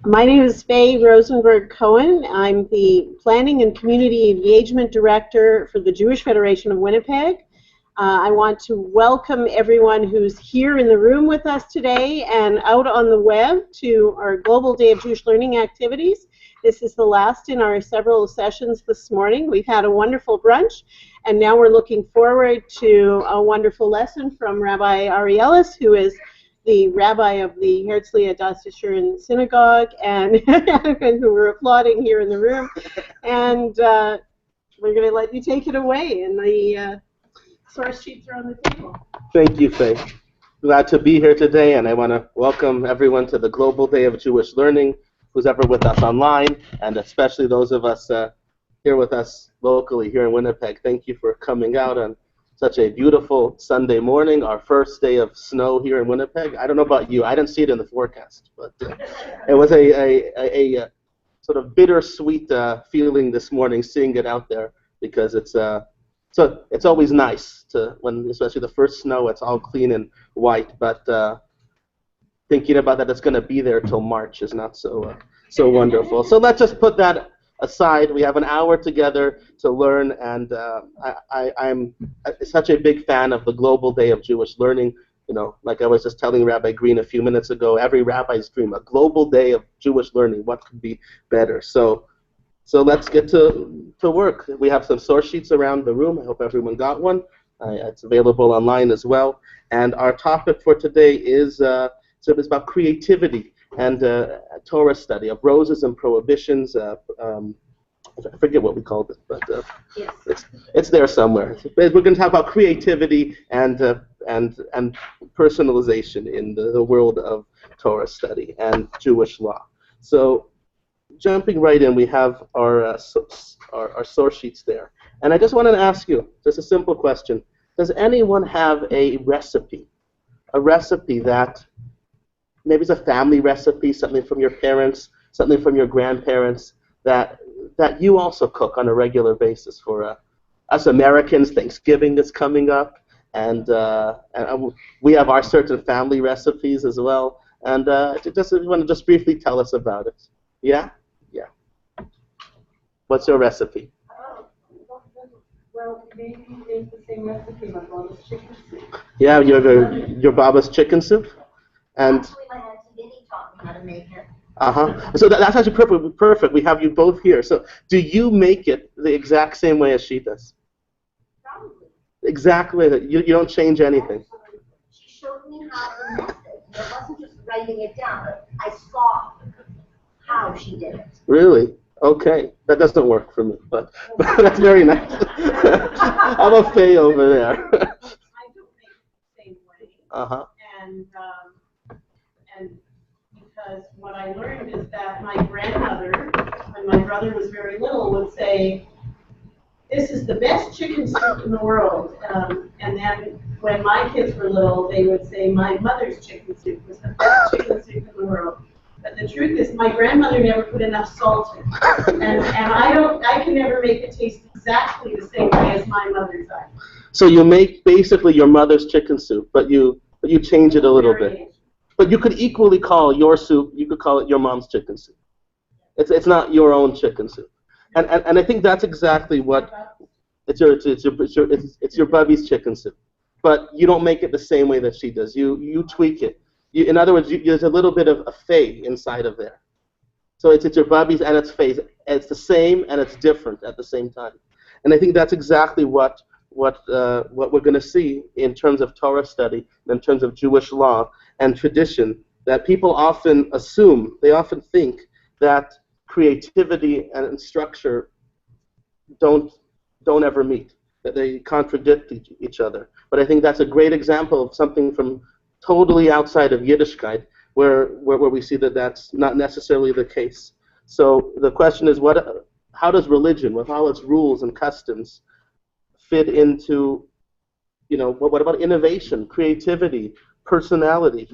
My name is Faye Rosenberg-Cohen. I'm the Planning and Community Engagement Director for the Jewish Federation of Winnipeg. I want to welcome everyone who's here in the room with us today and out on the web to our Global Day of Jewish Learning activities. This is the last in our several sessions this morning. We've had a wonderful brunch, and now we're looking forward to a wonderful lesson from Rabbi Ellis, who is the rabbi of the Herzliya Dasishurin Synagogue, and who we're applauding here in the room. And we're going to let you take it away, and the source sheets are on the table. Thank you, Faye. Glad to be here today, and I want to welcome everyone to the Global Day of Jewish Learning, who's ever with us online, and especially those of us here with us locally here in Winnipeg. Thank you for coming out on such a beautiful Sunday morning, our first day of snow here in Winnipeg. I don't know about you, I didn't see it in the forecast, but it was a sort of bittersweet feeling this morning seeing it out there, because it's always nice to, when especially the first snow, it's all clean and white, but thinking about that it's going to be there till March is not so wonderful. So let's just put that aside. We have an hour together to learn, and I'm such a big fan of the Global Day of Jewish Learning. You know, like I was just telling Rabbi Green a few minutes ago, every rabbi's dream, a Global Day of Jewish Learning. What could be better? So let's get to work. We have some source sheets around the room. I hope everyone got one. It's available online as well. And our topic for today is it's about creativity and Torah study of roses and prohibitions. I forget what we called it, but it's there somewhere. We're going to talk about creativity and personalization in the world of Torah study and Jewish law. So jumping right in, we have our source sheets there. And I just wanted to ask you, just a simple question. Does anyone have a recipe that maybe it's a family recipe, something from your parents, something from your grandparents, that you also cook on a regular basis for us Americans? Thanksgiving is coming up, and we have our certain family recipes as well. And just if you want to just briefly tell us about it. Yeah? Yeah. What's your recipe? Well, maybe it's the same recipe, my Baba's chicken soup. Yeah, your Baba's chicken soup? And actually, my Aunt Vinny taught me how to make it. So that's actually perfect. We have you both here. So do you make it the exact same way as she does? Probably. Exactly. You don't change anything. She showed me how to make it. It wasn't just writing it down. I saw how she did it. Really? Okay. That doesn't work for me, but that's very nice. I'm a Faye over there. I don't make it the same way. And because what I learned is that my grandmother, when my brother was very little, would say, "This is the best chicken soup in the world." And then when my kids were little, they would say, "My mother's chicken soup was the best chicken soup in the world." But the truth is, my grandmother never put enough salt in, and I can never make it taste exactly the same way as my mother's does. So you make basically your mother's chicken soup, but you change it a little bit. But you could equally call your soup, you could call it your mom's chicken soup. It's not your own chicken soup. And I think that's exactly what it's your Bubby's chicken soup. But you don't make it the same way that she does. You tweak it. In other words, there's a little bit of a Faye inside of there. So it's your Bubby's and it's Faye's. It's the same and it's different at the same time. And I think that's exactly what we're going to see in terms of Torah study, in terms of Jewish law and tradition, that people often assume, they often think that creativity and structure don't ever meet, that they contradict each other. But I think that's a great example of something from totally outside of Yiddishkeit, where we see that that's not necessarily the case. So the question is, how does religion, with all its rules and customs, fit into, what about innovation, creativity, personality?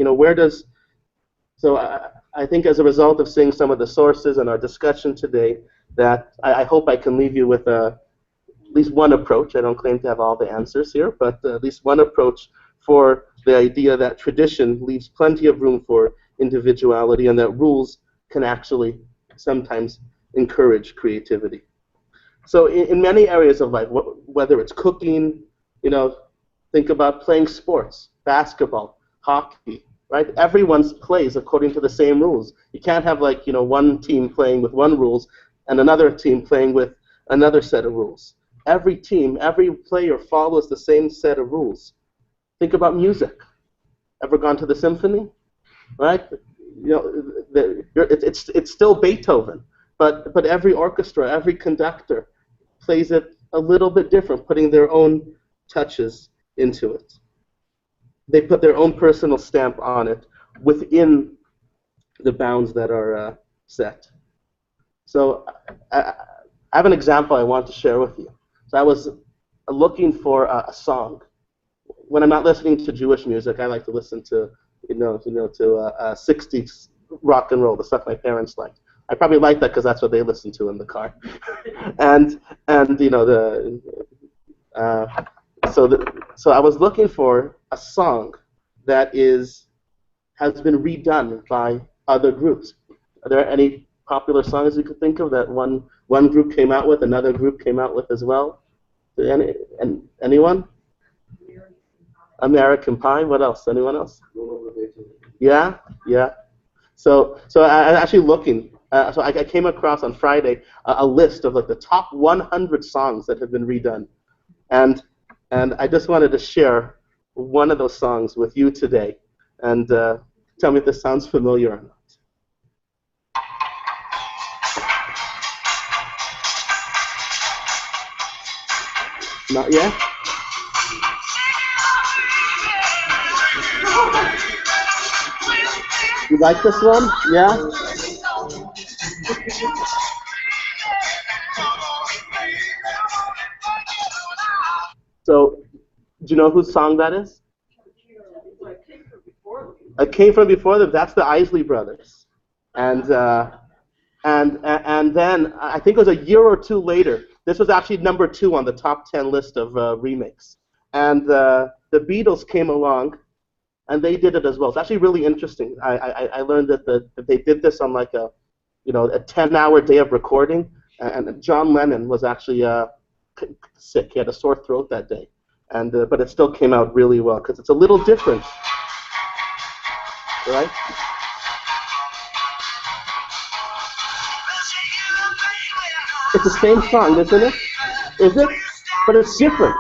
So I think as a result of seeing some of the sources and our discussion today, that I hope I can leave you with at least one approach. I don't claim to have all the answers here, but at least one approach for the idea that tradition leaves plenty of room for individuality and that rules can actually sometimes encourage creativity. So in many areas of life, whether it's cooking, think about playing sports, basketball, hockey, right? Everyone plays according to the same rules. You can't have one team playing with one rules and another team playing with another set of rules. Every team, every player follows the same set of rules. Think about music. Ever gone to the symphony? Right? It's still Beethoven, but every orchestra, every conductor plays it a little bit different, putting their own touches into it. They put their own personal stamp on it within the bounds that are set. So I have an example I want to share with you. So I was looking for a song. When I'm not listening to Jewish music, I like to listen to, to 60s rock and roll, the stuff my parents liked. I probably like that because that's what they listen to in the car. So I was looking for a song that has been redone by other groups. Are there any popular songs you could think of that one group came out with, another group came out with as well? Anyone? American Pie. What else? Anyone else? Yeah. So I actually looking. So I came across on Friday a list of the top 100 songs that have been redone, and I just wanted to share one of those songs with you today, and tell me if this sounds familiar or not. Not yet? You like this one? Yeah? So, do you know whose song that is? It came from before them. That's the Isley Brothers. And then, I think it was a year or two later, this was actually number 2 on the top 10 list of remakes. And the Beatles came along, and they did it as well. It's actually really interesting. I learned that they did this on like a 10-hour day of recording, and John Lennon was actually sick. He had a sore throat that day, but it still came out really well because it's a little different, right? It's the same song, isn't it? Is it? But it's different.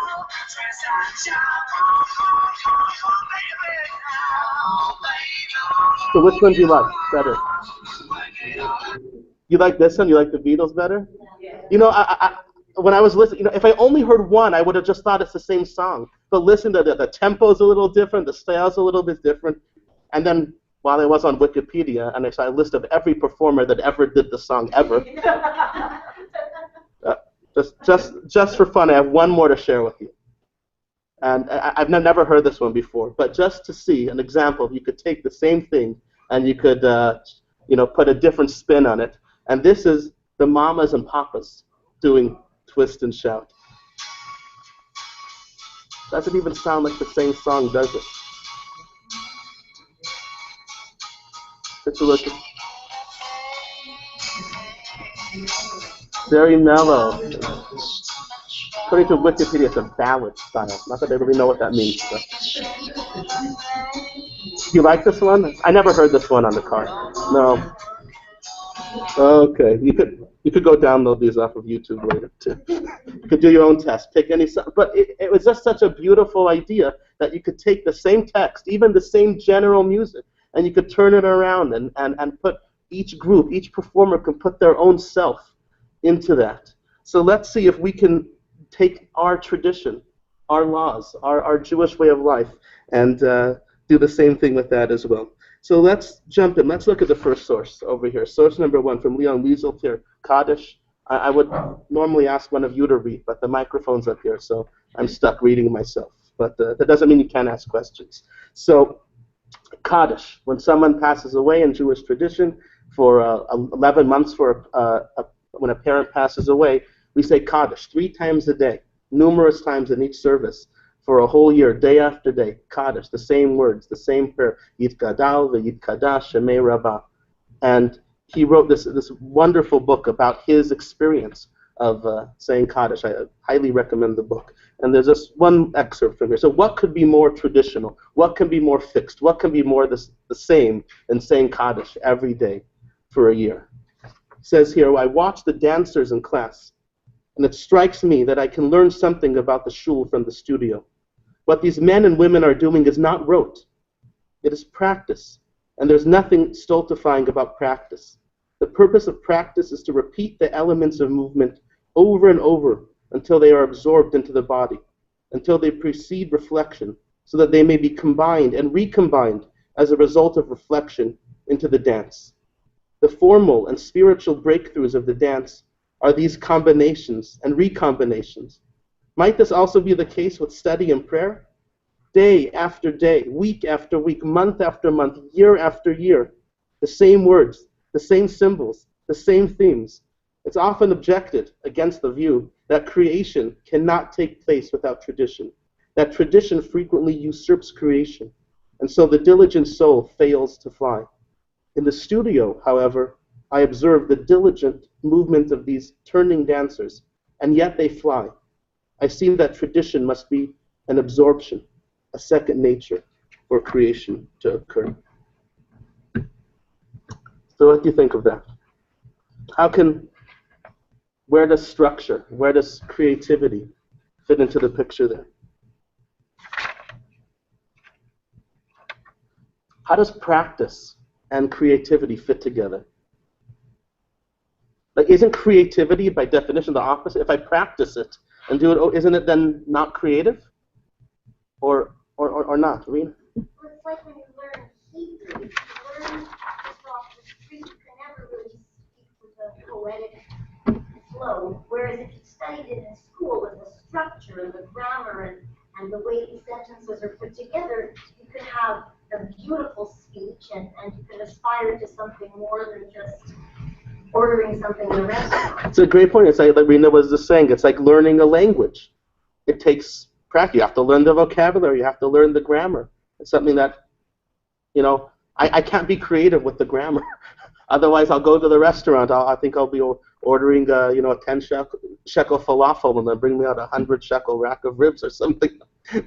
So which one do you like better? You like this one? You like the Beatles better? When I was listening, if I only heard one, I would have just thought it's the same song. But listen to the tempo's a little different, the style's a little bit different. And then while I was on Wikipedia, and I saw a list of every performer that ever did the song ever. Just for fun, I have one more to share with you. And I've never heard this one before, but just to see an example, you could take the same thing and you could, put a different spin on it. And this is the Mamas and Papas doing Twist and Shout. Doesn't even sound like the same song, does it? Take a look. Very mellow. According to Wikipedia, it's a ballad style. Not that I really know what that means. But. You like this one? I never heard this one on the car. No. Okay. You could go download these off of YouTube later too. You could do your own test. Pick any song. But it was just such a beautiful idea that you could take the same text, even the same general music, and you could turn it around and put each group, each performer can put their own self into that. So let's see if we can take our tradition, our laws, our Jewish way of life, and do the same thing with that as well. So let's jump in. Let's look at the first source over here. Source number 1 from Leon Wiesel here, Kaddish. I would normally ask one of you to read, but the microphone's up here, so I'm stuck reading myself. But that doesn't mean you can't ask questions. So Kaddish, when someone passes away in Jewish tradition, for 11 months when a parent passes away, we say Kaddish 3 times a day, numerous times in each service, for a whole year, day after day. Kaddish, the same words, the same prayer, Yitgadal v'Yitkadash Shemei Rabba. And he wrote this wonderful book about his experience of saying Kaddish. I highly recommend the book. And there's this one excerpt from here. So what could be more traditional? What can be more fixed? What can be more the same than saying Kaddish every day for a year? It says here, I watch the dancers in class, and it strikes me that I can learn something about the shul from the studio. What these men and women are doing is not rote. It is practice, and there's nothing stultifying about practice. The purpose of practice is to repeat the elements of movement over and over until they are absorbed into the body, until they precede reflection, so that they may be combined and recombined as a result of reflection into the dance. The formal and spiritual breakthroughs of the dance are these combinations and recombinations. Might this also be the case with study and prayer? Day after day, week after week, month after month, year after year, the same words, the same symbols, the same themes. It's often objected against the view that creation cannot take place without tradition, that tradition frequently usurps creation, and so the diligent soul fails to fly. In the studio, however, I observe the diligent movement of these turning dancers, and yet they fly. I see that tradition must be an absorption, a second nature for creation to occur. So what do you think of that? Where does structure, where does creativity fit into the picture there? How does practice and creativity fit together? Like, isn't creativity by definition the opposite? If I practice it and do it, isn't it then not creative? Or not, Rena? Well, it's like when you learn Hebrew, you learn across the street, you can never really speak with a poetic flow, whereas if you studied it in school with the structure and the grammar and the way these sentences are put together, you can have a beautiful speech and you can aspire to something more than just ordering something in a restaurant. It's a great point. It's like Rena was just saying, it's like learning a language. It takes practice. You have to learn the vocabulary. You have to learn the grammar. It's something that, I can't be creative with the grammar. Otherwise, I'll go to the restaurant. I think I'll be ordering, a 10 shekel falafel, and then bring me out a 100 shekel rack of ribs or something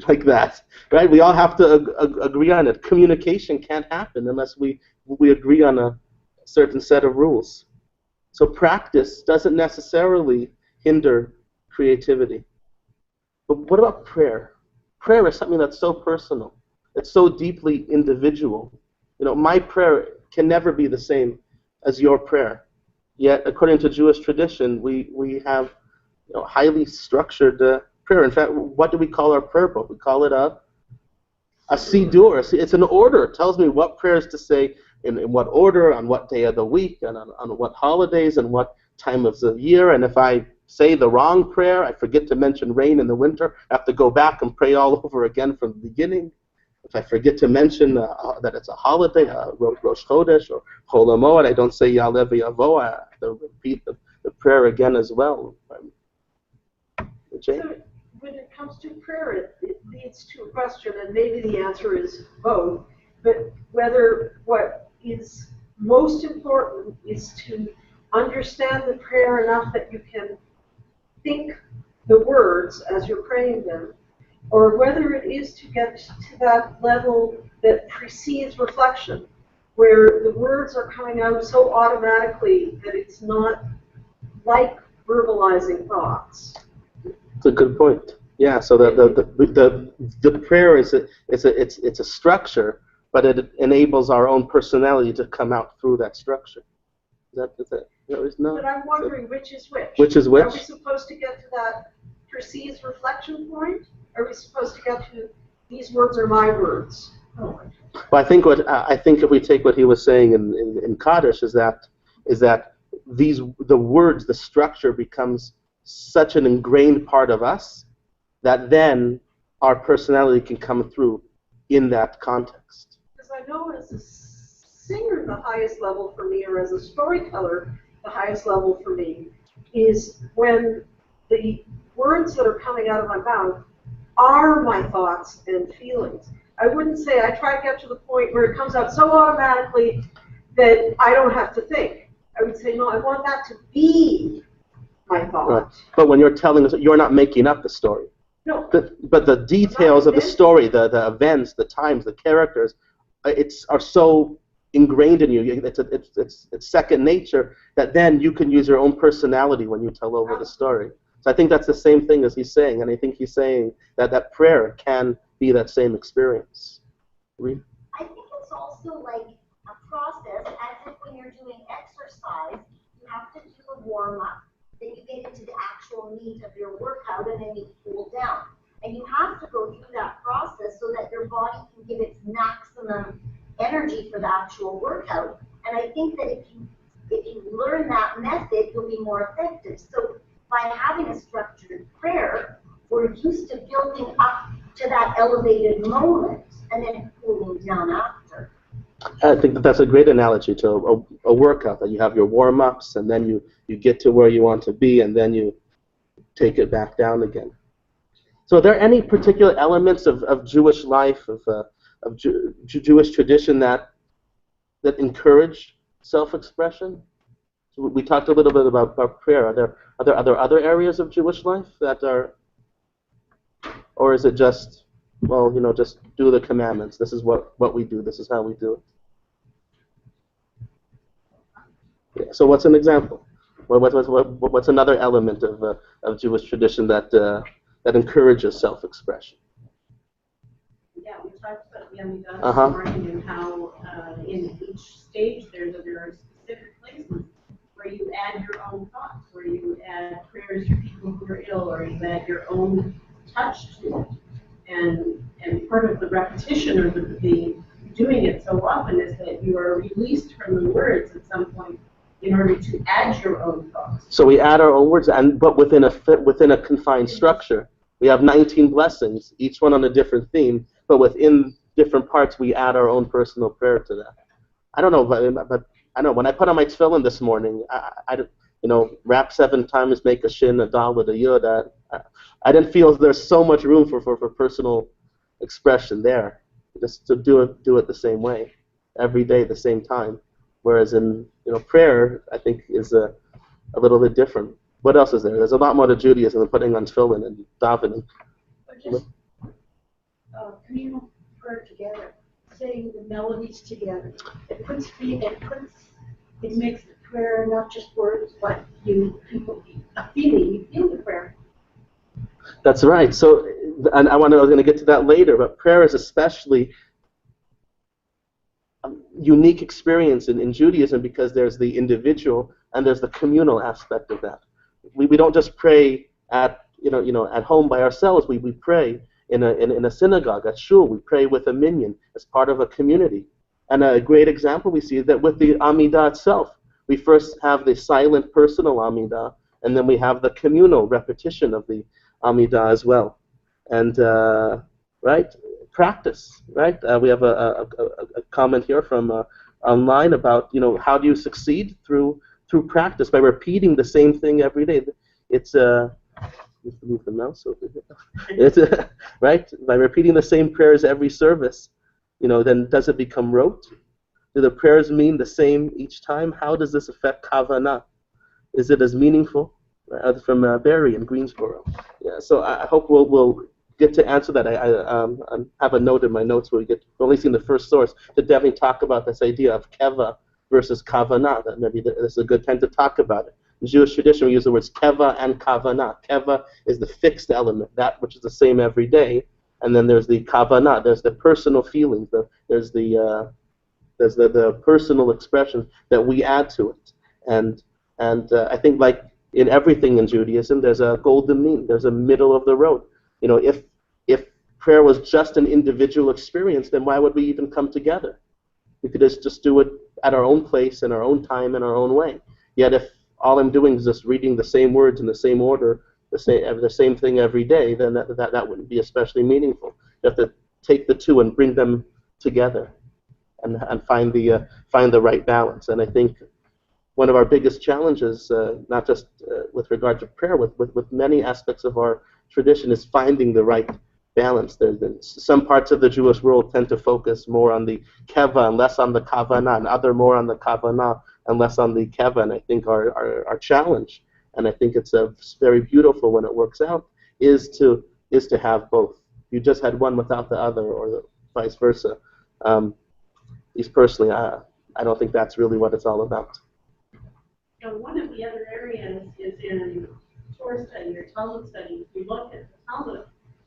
like that, right? We all have to agree on it. Communication can't happen unless we agree on a certain set of rules. So practice doesn't necessarily hinder creativity. But what about prayer? Prayer is something that's so personal. It's so deeply individual. My prayer can never be the same as your prayer. Yet, according to Jewish tradition, we have highly structured prayer. In fact, what do we call our prayer book? We call it a siddur. It's an order. It tells me what prayers to say, in what order, on what day of the week, and on what holidays, and what time of the year. And if I say the wrong prayer, I forget to mention rain in the winter, I have to go back and pray all over again from the beginning. If I forget to mention that it's a holiday, Rosh Chodesh or Chol HaMoed, I don't say Ya'aleh V'Yavo, I have to repeat the prayer again as well. Jane? So when it comes to prayer, it leads to a question, and maybe the answer is both, but whether what is most important is to understand the prayer enough that you can think the words as you're praying them, or whether it is to get to that level that precedes reflection, where the words are coming out so automatically that it's not like verbalizing thoughts. It's a good point. Yeah. So the prayer is it's a structure, but it enables our own personality to come out through that structure. Is that no? But I'm wondering which is which. Which is which? Are we supposed to get to that precedes reflection point? Are we supposed to get to these words are my words? Oh. Well, I think if we take what he was saying in Kaddish is that the words, the structure becomes such an ingrained part of us that then our personality can come through in that context. Because I know as a singer, the highest level for me, or as a storyteller, the highest level for me, is when the words that are coming out of my mouth are my thoughts and feelings. I wouldn't say I try to get to the point where it comes out so automatically that I don't have to think. I would say, no, I want that to be my thought. Right. But when you're telling us, you're not making up the story. No. But the details of the story, the events, the times, the characters, are so ingrained in you. It's second nature that then you can use your own personality when you tell over the story. So I think that's the same thing as he's saying, and I think he's saying that prayer can be that same experience. Read. I think it's also like a process, as if when you're doing exercise, you have to do a warm-up, then you get into the actual meat of your workout, and then you cool down. And you have to go through that process so that your body can give its maximum energy for the actual workout. And I think that if you learn that method, you'll be more effective. So by having a structured prayer, we're used to building up to that elevated moment and then cooling down after. I think that's a great analogy to a workout, that you have your warm-ups, and then you get to where you want to be, and then you take it back down again. So are there any particular elements of Jewish life, of Jewish tradition that encourage self-expression? So we talked a little bit about prayer. Are there other areas of Jewish life that are, or is it just, well, just do the commandments? This is what we do. This is how we do it. Yeah, so what's an example? What's another element of Jewish tradition that encourages self-expression? Yeah, we talked about the Amidah this morning and how in each stage there are specific places where you add your own thoughts, where you add prayers for people who are ill, or you add your own touch to it. And part of the repetition or the doing it so often is that you are released from the words at some point in order to add your own thoughts. So we add our own words, but within a confined structure. We have 19 blessings, each one on a different theme, but within different parts we add our own personal prayer to that. I don't know, but I know when I put on my tefillin this morning, I rap 7 times, make a shin, a dalet, a yud. I didn't feel there's so much room for personal expression there, just to do it the same way, every day, the same time. Whereas in prayer, I think is a little bit different. What else is there? There's a lot more to Judaism than putting on tefillin and davening. Or just communal prayer together, saying the melodies together. It makes the prayer not just words, but a feeling. You feel the prayer. That's right. So, and I was going to get to that later, but prayer is especially a unique experience in Judaism because there's the individual and there's the communal aspect of that. We don't just pray at home by ourselves. We pray in a synagogue, at shul. We pray with a minyan as part of a community. And a great example we see is that with the Amidah itself, we first have the silent personal Amidah, and then we have the communal repetition of the Amidah as well. And practice, right? We have a comment here from online about how do you succeed through practice by repeating the same thing every day. It's move the mouse over here. It's right, by repeating the same prayers every service. Then does it become rote? Do the prayers mean the same each time? How does this affect kavanah? Is it as meaningful? From Barry in Greensboro. Yeah, so I hope we'll get to answer that. I have a note in my notes where we've only seen the first source to definitely talk about this idea of keva versus kavanah. That maybe this is a good time to talk about it. In Jewish tradition, we use the words keva and kavanah. Keva is the fixed element, that which is the same every day, and then there's the kavanah. There's the personal feelings. There's the personal expression that we add to it. And I think like in everything in Judaism, there's a golden mean. There's a middle of the road. If prayer was just an individual experience, then why would we even come together? We could just do it at our own place, in our own time, in our own way. Yet if all I'm doing is just reading the same words in the same order, the same thing every day, then that wouldn't be especially meaningful. You have to take the two and bring them together, and find the right balance. And I think one of our biggest challenges, not just with regard to prayer, with many aspects of our tradition, is finding the right balance. Some parts of the Jewish world tend to focus more on the keva and less on the kavanah, and other more on the kavanah, and less on the keva. And I think our challenge, and I think it's very beautiful when it works out, is to have both. You just had one without the other, or vice versa. At least personally, I don't think that's really what it's all about. So one of the other areas is in Torah study or Talmud study. If you look at the Talmud,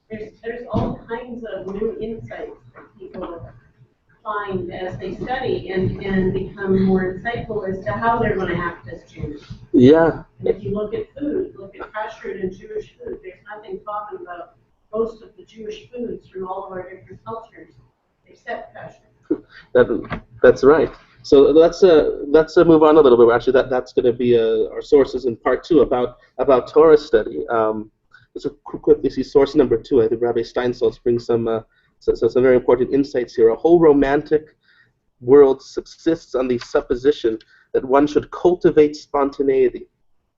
there's all kinds of new insights that people find as they study and become more insightful as to how they're going to act as Jews. Yeah. And if you look at food, look at kashrut and Jewish food, there's nothing talking about most of the Jewish foods from all of our different cultures except kashrut. That's right. So let's move on a little bit. Actually, that's going to be our sources in part 2 about Torah study. So quickly see source number 2. I think Rabbi Steinsaltz brings some very important insights here. A whole romantic world subsists on the supposition that one should cultivate spontaneity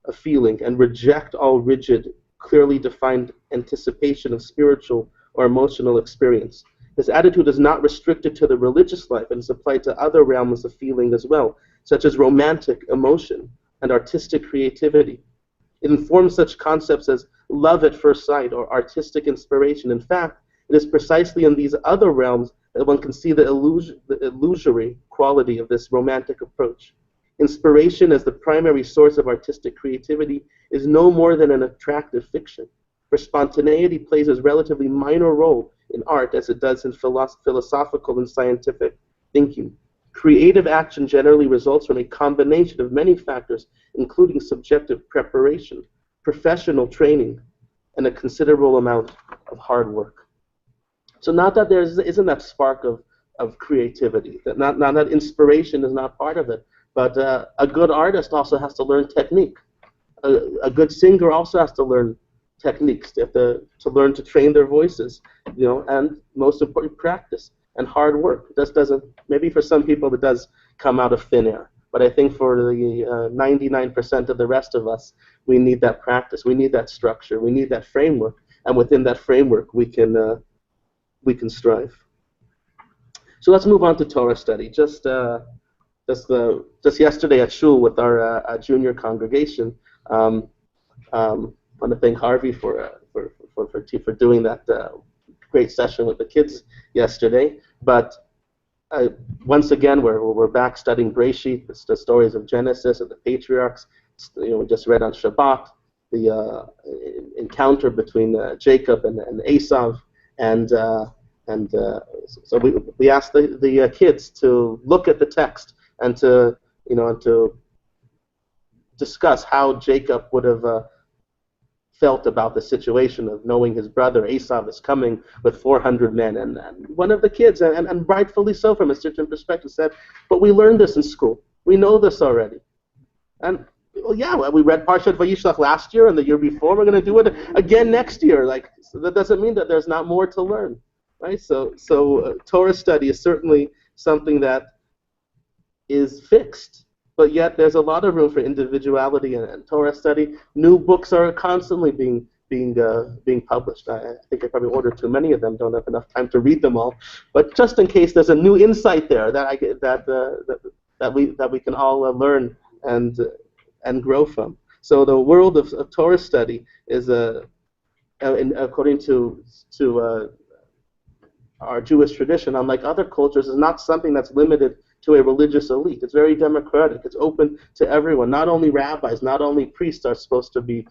of feeling and reject all rigid, clearly defined anticipation of spiritual or emotional experience. This attitude is not restricted to the religious life and is applied to other realms of feeling as well, such as romantic emotion and artistic creativity. It informs such concepts as love at first sight or artistic inspiration. In fact, it is precisely in these other realms that one can see the illusory quality of this romantic approach. Inspiration as the primary source of artistic creativity is no more than an attractive fiction, for spontaneity plays a relatively minor role in art as it does in philosophical and scientific thinking. Creative action generally results from a combination of many factors, including subjective preparation, professional training, and a considerable amount of hard work. So not that there isn't that spark of creativity, that not that inspiration is not part of it, but a good artist also has to learn technique. A good singer also has to learn techniques. They have to learn to train their voices, and most important, practice and hard work. It just doesn't. Maybe for some people it does come out of thin air, but I think for the 99% of the rest of us, we need that practice. We need that structure. We need that framework, and within that framework, we can strive. So let's move on to Torah study. Just yesterday at shul with our junior congregation, I want to thank Harvey for doing that great session with the kids yesterday. But once again, we're back studying Breshit, the stories of Genesis and the patriarchs. We just read on Shabbat the encounter between Jacob and Esav, and so we asked the kids to look at the text and to discuss how Jacob would have felt about the situation of knowing his brother Esav is coming with 400 men. And one of the kids, and rightfully so from a certain perspective, said, "But we learned this in school. We know this already." And well, yeah, we read Parshat Vayishlach last year and the year before. We're going to do it again next year. So that doesn't mean that there's not more to learn, right? So Torah study is certainly something that is fixed. But yet there's a lot of room for individuality and Torah study. New books are constantly being published. I think I probably ordered too many of them. Don't have enough time to read them all. But just in case there's a new insight there that we can all learn and grow from. So the world of Torah study is according to our Jewish tradition, unlike other cultures, is not something that's limited to a religious elite. It's very democratic. It's open to everyone. Not only rabbis, not only priests are supposed to be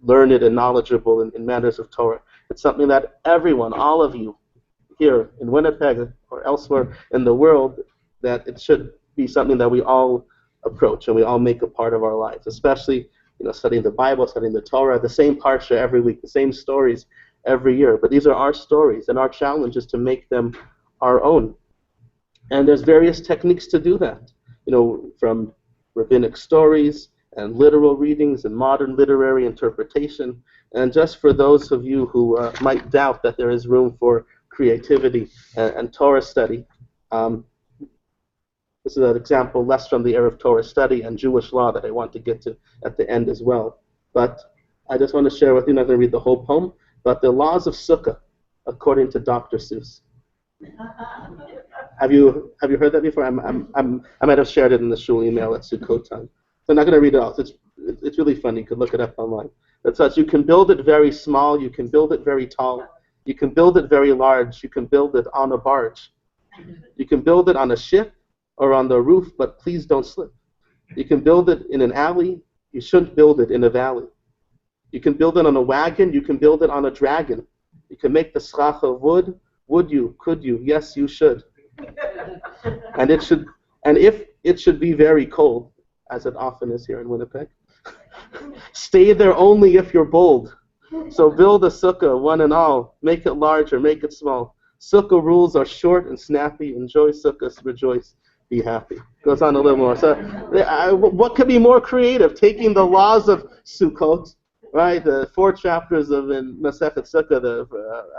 learned and knowledgeable in matters of Torah. It's something that everyone, all of you here in Winnipeg or elsewhere in the world, that it should be something that we all approach and we all make a part of our lives, especially studying the Bible, studying the Torah, the same parsha every week, the same stories every year. But these are our stories, and our challenge is to make them our own. And there's various techniques to do that, from rabbinic stories and literal readings and modern literary interpretation. And just for those of you who might doubt that there is room for creativity and Torah study, this is an example less from the era of Torah study and Jewish law that I want to get to at the end as well. But I just want to share with you, I'm not going to read the whole poem, but the laws of Sukkah according to Dr. Seuss. Have you heard that before? I might have shared it in the shul email at Sukkot time. So I'm not going to read it all. It's really funny. You could look it up online. It says you can build it very small. You can build it very tall. You can build it very large. You can build it on a barge. You can build it on a ship or on the roof, but please don't slip. You can build it in an alley. You shouldn't build it in a valley. You can build it on a wagon. You can build it on a dragon. You can make the schach of wood. Would you? Could you? Yes, you should. And if it should be very cold, as it often is here in Winnipeg, stay there only if you're bold. So build a sukkah, one and all. Make it large or make it small. Sukkah rules are short and snappy. Enjoy sukkahs, rejoice, be happy. Goes on a little more. So what could be more creative? Taking the laws of Sukkot, right? The 4 chapters of in Masechet Sukkah,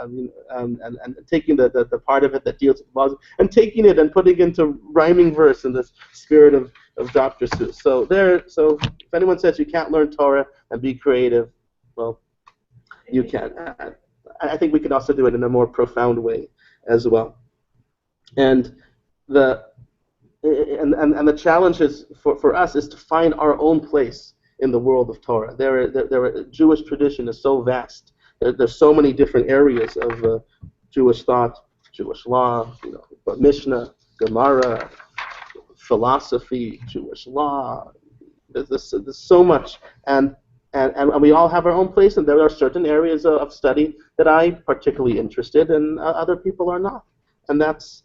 and taking the part of it that deals with laws, and taking it and putting it into rhyming verse in this spirit of Dr. Seuss. So if anyone says you can't learn Torah and be creative, well, you can. I think we can also do it in a more profound way as well. And the challenge is for us is to find our own place in the world of Torah. Jewish tradition is so vast. There's so many different areas of Jewish thought, Jewish law, but Mishnah, Gemara, philosophy, Jewish law. There's so much, and we all have our own place, and there are certain areas of study that I'm particularly interested in, other people are not, and that's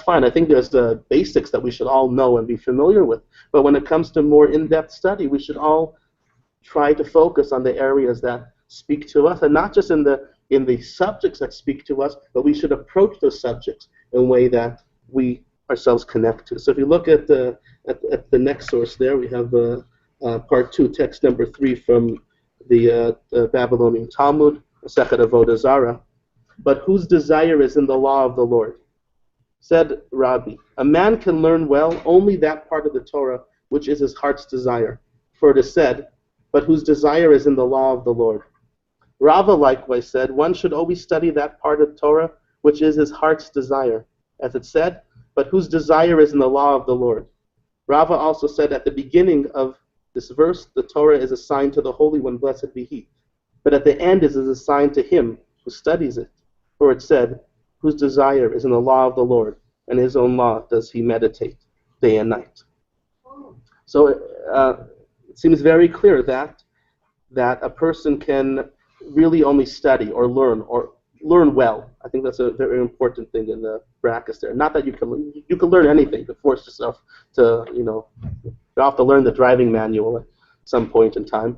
fine. I think there's the basics that we should all know and be familiar with, but when it comes to more in-depth study, we should all try to focus on the areas that speak to us, and not just in the subjects that speak to us, but we should approach those subjects in a way that we ourselves connect to. So if you look at the next source there, we have part 2, text number 3 from the Babylonian Talmud, Masechet Avodah Zarah. But whose desire is in the law of the Lord? Said Rabbi, a man can learn well only that part of the Torah which is his heart's desire. For it is said, but whose desire is in the law of the Lord. Rava likewise said, one should always study that part of Torah which is his heart's desire. As it said, but whose desire is in the law of the Lord. Rava also said at the beginning of this verse, the Torah is assigned to the Holy One, blessed be He. But at the end it is assigned to him who studies it. For it said, whose desire is in the law of the Lord, and his own law does he meditate day and night. So it seems very clear that a person can really only study or learn well. I think that's a very important thing in the brackets there. Not that you can learn anything, but force yourself to, you have to learn the driving manual at some point in time.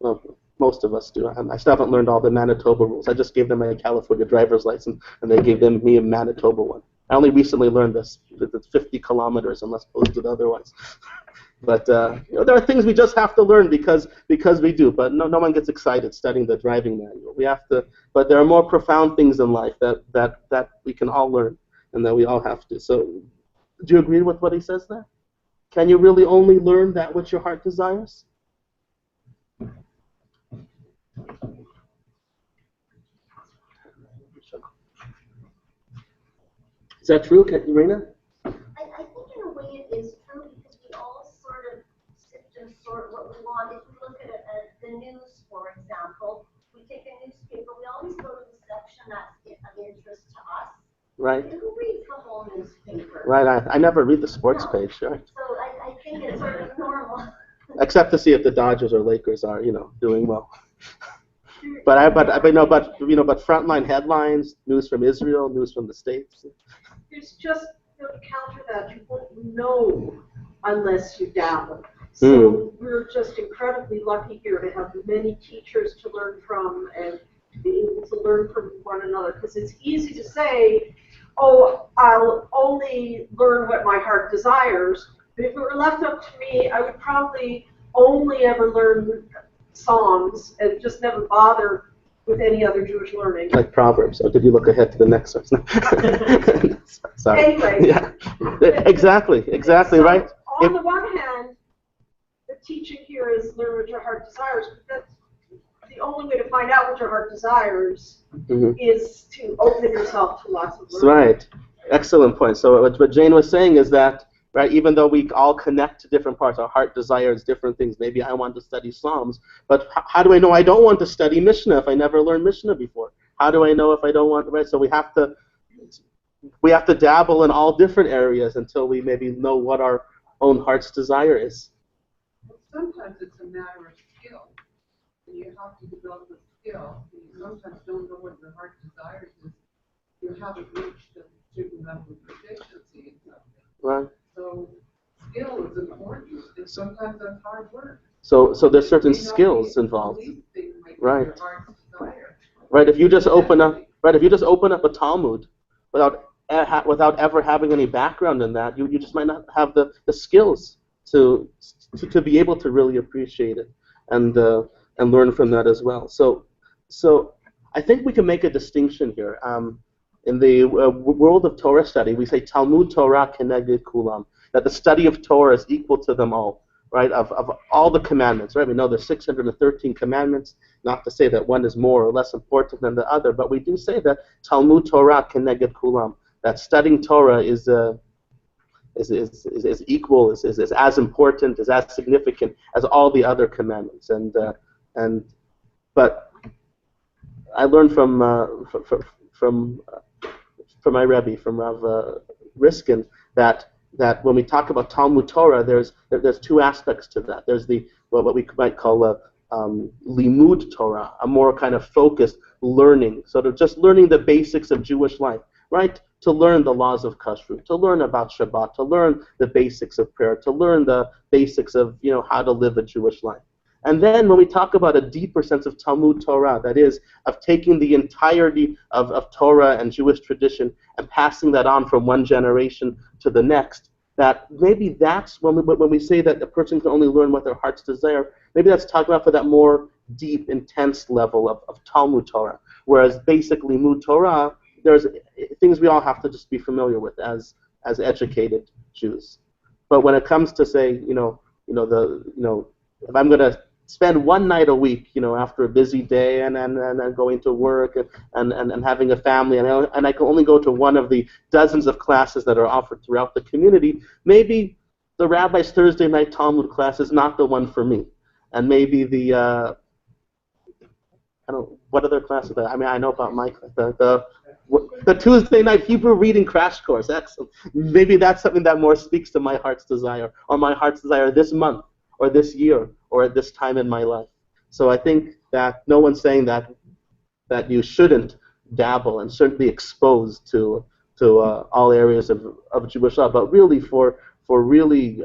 Well, most of us do. I still haven't learned all the Manitoba rules. I just gave them a California driver's license, and they gave me a Manitoba one. I only recently learned this. It's 50 kilometers unless posted otherwise. But there are things we just have to learn because we do. But no one gets excited studying the driving manual. We have to. But there are more profound things in life that we can all learn and that we all have to. So, do you agree with what he says there? Can you really only learn that which your heart desires? Is that true, Irina? I think in a way it is true because we all sort of sift and sort what we want. If we look at the news, for example, we take a newspaper, we always go to the section that's of interest to us. Right. Who reads the whole newspaper? Right. I never read the sports page. Right. So I think it's sort of normal. Except to see if the Dodgers or Lakers are, doing well. But frontline headlines, news from Israel, news from the States. There's just to counter that, you won't know unless you dabble. So we're just incredibly lucky here to have many teachers to learn from and to be able to learn from one another. Because it's easy to say, oh, I'll only learn what my heart desires. But if it were left up to me, I would probably only ever learn Psalms and just never bother with any other Jewish learning. Like Proverbs. Or did you look ahead to the next one? Sorry. Anyway. Yeah. Exactly, so, right? On the one hand, the teaching here is learn what your heart desires, but that's the only way to find out what your heart desires is to open yourself to lots of learning. That's right. Excellent point. So what Jane was saying is that, right, even though we all connect to different parts, our heart desires different things. Maybe I want to study Psalms, but how do I know I don't want to study Mishnah if I never learned Mishnah before? How do I know if I don't want, right? So we have to dabble in all different areas until we maybe know what our own heart's desire is. Well, sometimes it's a matter of skill. And you have to develop a skill. You sometimes don't know what your heart desires is. You haven't reached a certain level of proficiency in something. Right. So skill is important. And sometimes that's hard work. So there's certain skills involved. Right. Your heart's desire. Right. If you just open up a Talmud without ever having any background in that, you just might not have the skills to be able to really appreciate it and learn from that as well. So I think we can make a distinction here. In the world of Torah study, we say Talmud Torah keneged kulam, that the study of Torah is equal to them all, right? Of all the commandments, right? We know there's 613 commandments. Not to say that one is more or less important than the other, but we do say that Talmud Torah keneged kulam, that studying Torah is equal, is as important, is as significant as all the other commandments. But I learned from my Rabbi, from Rav Riskin, that when we talk about Talmud Torah, there's two aspects to that. There's what we might call limud Torah, a more kind of focused learning, sort of just learning the basics of Jewish life, right? To learn the laws of kashrut, to learn about Shabbat, to learn the basics of prayer, to learn the basics of how to live a Jewish life. And then when we talk about a deeper sense of Talmud Torah, that is, of taking the entirety of Torah and Jewish tradition and passing that on from one generation to the next, that maybe that's when we say that a person can only learn what their heart's desire, maybe that's talking about for that more deep, intense level of Talmud Torah. Whereas basically Limud Torah, there's things we all have to just be familiar with as educated Jews. But when it comes to say, if I'm going to spend one night a week, after a busy day and going to work and having a family, and I can only go to one of the dozens of classes that are offered throughout the community, maybe the rabbi's Thursday night Talmud class is not the one for me. And maybe what other classes? I know about my class, the Tuesday night Hebrew reading crash course. Excellent. Maybe that's something that more speaks to my heart's desire, or my heart's desire this month, or this year, or at this time in my life. So I think that no one's saying that you shouldn't dabble and shouldn't be exposed to all areas of Jewish law, but really for really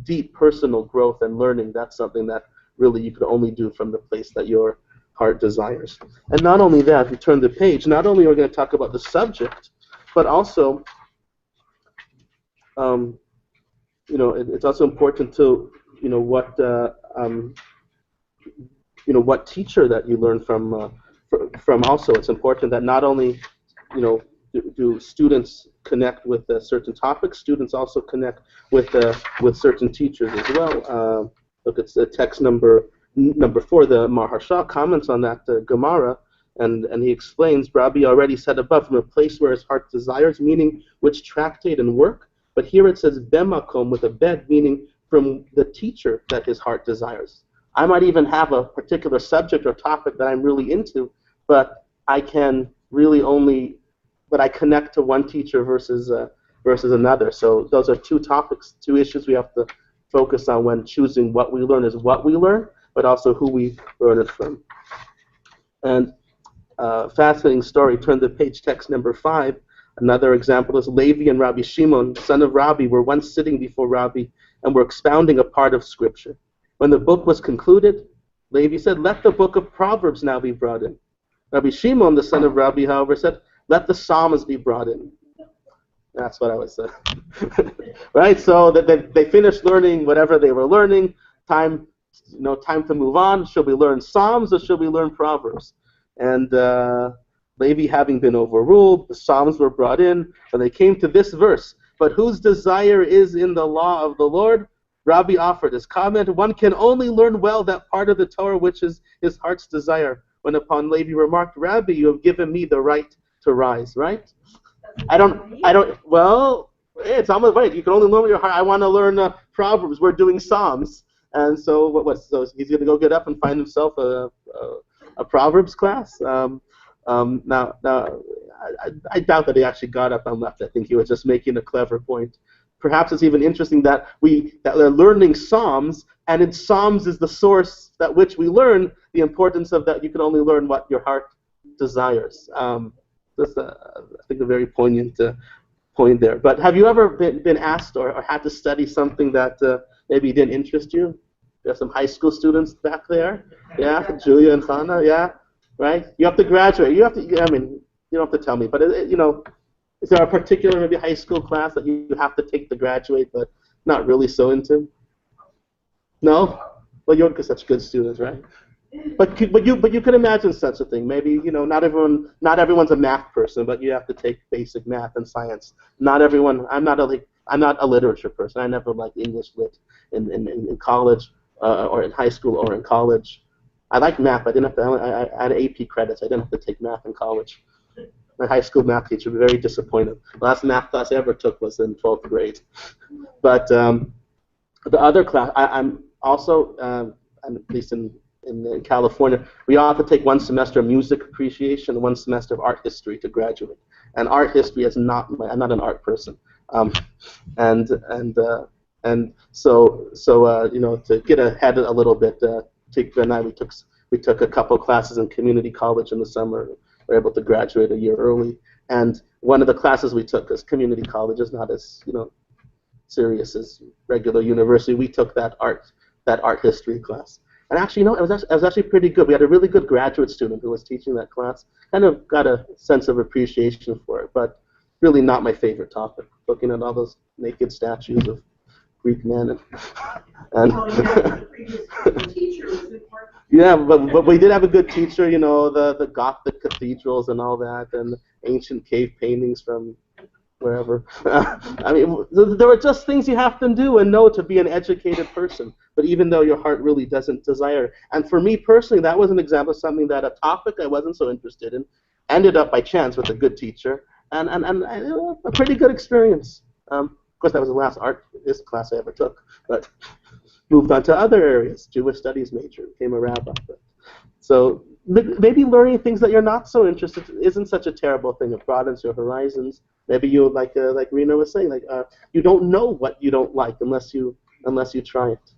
deep personal growth and learning, that's something that really you can only do from the place that your heart desires. And not only that, if you turn the page, not only are we going to talk about the subject, but also it's also important to what teacher that you learn from. Also, it's important that not only do students connect with certain topics, students also connect with certain teachers as well. Look, it's text number 4. The Maharsha comments on that Gemara, and he explains, Rabbi already said above, from a place where his heart desires, meaning which tractate and work. But here it says bemakom, with a bed, meaning from the teacher that his heart desires. I might even have a particular subject or topic that I'm really into, but I can really I connect to one teacher versus another. So those are two issues we have to focus on when choosing what we learn, is what we learn, but also who we learn it from. And fascinating story, turn to page text number 5. Another example is Levi and Rabbi Shimon, son of Rabbi, were once sitting before Rabbi and were expounding a part of Scripture. When the book was concluded, Levi said, "Let the book of Proverbs now be brought in." Rabbi Shimon, the son of Rabbi, however, said, "Let the Psalms be brought in." That's what I was saying. Right? So they finished learning whatever they were learning. Time to move on. Should we learn Psalms or should we learn Proverbs? And Levi having been overruled, the Psalms were brought in, and they came to this verse, "But whose desire is in the law of the Lord?" Rabbi offered his comment, "One can only learn well that part of the Torah which is his heart's desire." When upon Levi remarked, "Rabbi, you have given me the right to rise," right? Well, it's almost right. You can only learn with your heart. I want to learn Proverbs. We're doing Psalms. And so so he's going to go get up and find himself a Proverbs class? Now, I doubt that he actually got up and left. I think he was just making a clever point. Perhaps it's even interesting that we're learning Psalms, and in Psalms is the source that which we learn the importance of that you can only learn what your heart desires. That's, I think, a very poignant point there. But have you ever been asked or had to study something that maybe didn't interest you? There's some high school students back there. Yeah, Julia and Hannah. Yeah, right. You have to graduate. You have to. I mean, you don't have to tell me, but is there a particular maybe high school class that you have to take to graduate, but not really so into? No. Well, you're such good students, right? But you can imagine such a thing. Maybe not everyone's a math person, but you have to take basic math and science. Not everyone. I'm not a literature person. I never liked English lit in college or in high school or in college. I liked math. I didn't have to. I had AP credits. I didn't have to take math in college. My high school math teacher was very disappointed. The last math class I ever took was in 12th grade. But the other class, I'm also, at least in California, we all have to take one semester of music appreciation and one semester of art history to graduate. And art history is not I'm not an art person. And so to get ahead a little bit, Tikva and I, we took a couple classes in community college in the summer. We were able to graduate a year early. And one of the classes we took, because community college is not as serious as regular university, we took that art history class. And actually, it was actually pretty good. We had a really good graduate student who was teaching that class. Kind of got a sense of appreciation for it, but really not my favorite topic. Looking at all those naked statues of Greek men yeah, but we did have a good teacher. The Gothic cathedrals and all that, and ancient cave paintings from wherever. I mean, there are just things you have to do and know to be an educated person. But even though your heart really doesn't desire, and for me personally, that was an example of something that a topic I wasn't so interested in ended up by chance with a good teacher, and a pretty good experience. Of course, that was the last art class I ever took, but moved on to other areas. Jewish studies major, became a rabbi. So maybe learning things that you're not so interested in isn't such a terrible thing. It broadens your horizons. Maybe you like Rena was saying, you don't know what you don't like unless you try it.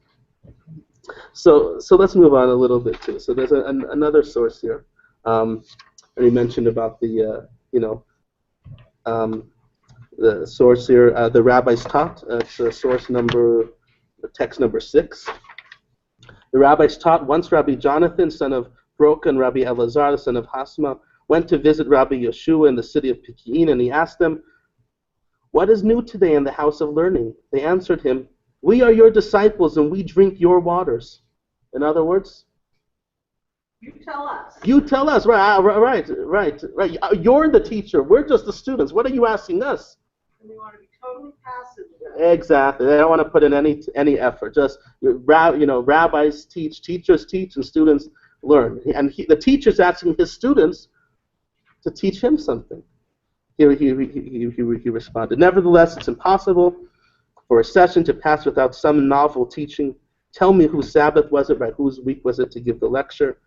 So let's move on a little bit too. So there's another source here. We mentioned about the source here. The rabbis taught. It's text number 6. The rabbis taught, once Rabbi Jonathan, son of Broka, and Rabbi Elazar, the son of Hasma, went to visit Rabbi Yeshua in the city of Pekin, and he asked them, "What is new today in the house of learning?" They answered him, "We are your disciples, and we drink your waters." In other words, You tell us. you tell us, right. You're the teacher. We're just the students. What are you asking us? And they want to be totally passive. Exactly. They don't want to put in any effort. Just rabbis teach, teachers teach, and students learn. And the teacher's asking his students to teach him something. He responded, "Nevertheless, it's impossible for a session to pass without some novel teaching. Tell me, whose Sabbath was it? By whose week was it to give the lecture?"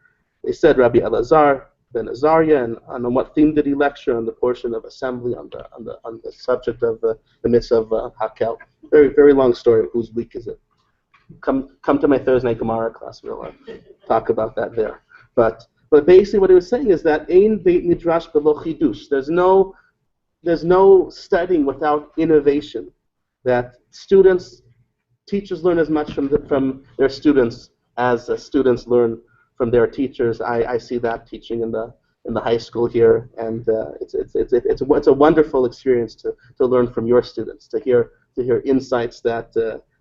They said Rabbi Elazar ben Azariah. And on what theme did he lecture? On the portion of assembly, on the subject of the mitzvah of Hakel. Very, very long story. Whose week is it? Come to my Thursday night Gemara class. We'll talk about that there. But basically, what he was saying is that ein beit midrash belo chidush. There's no studying without innovation. That teachers learn as much from their students as students learn from their teachers. I see that teaching in the high school here, and it's a wonderful experience to learn from your students, to hear insights that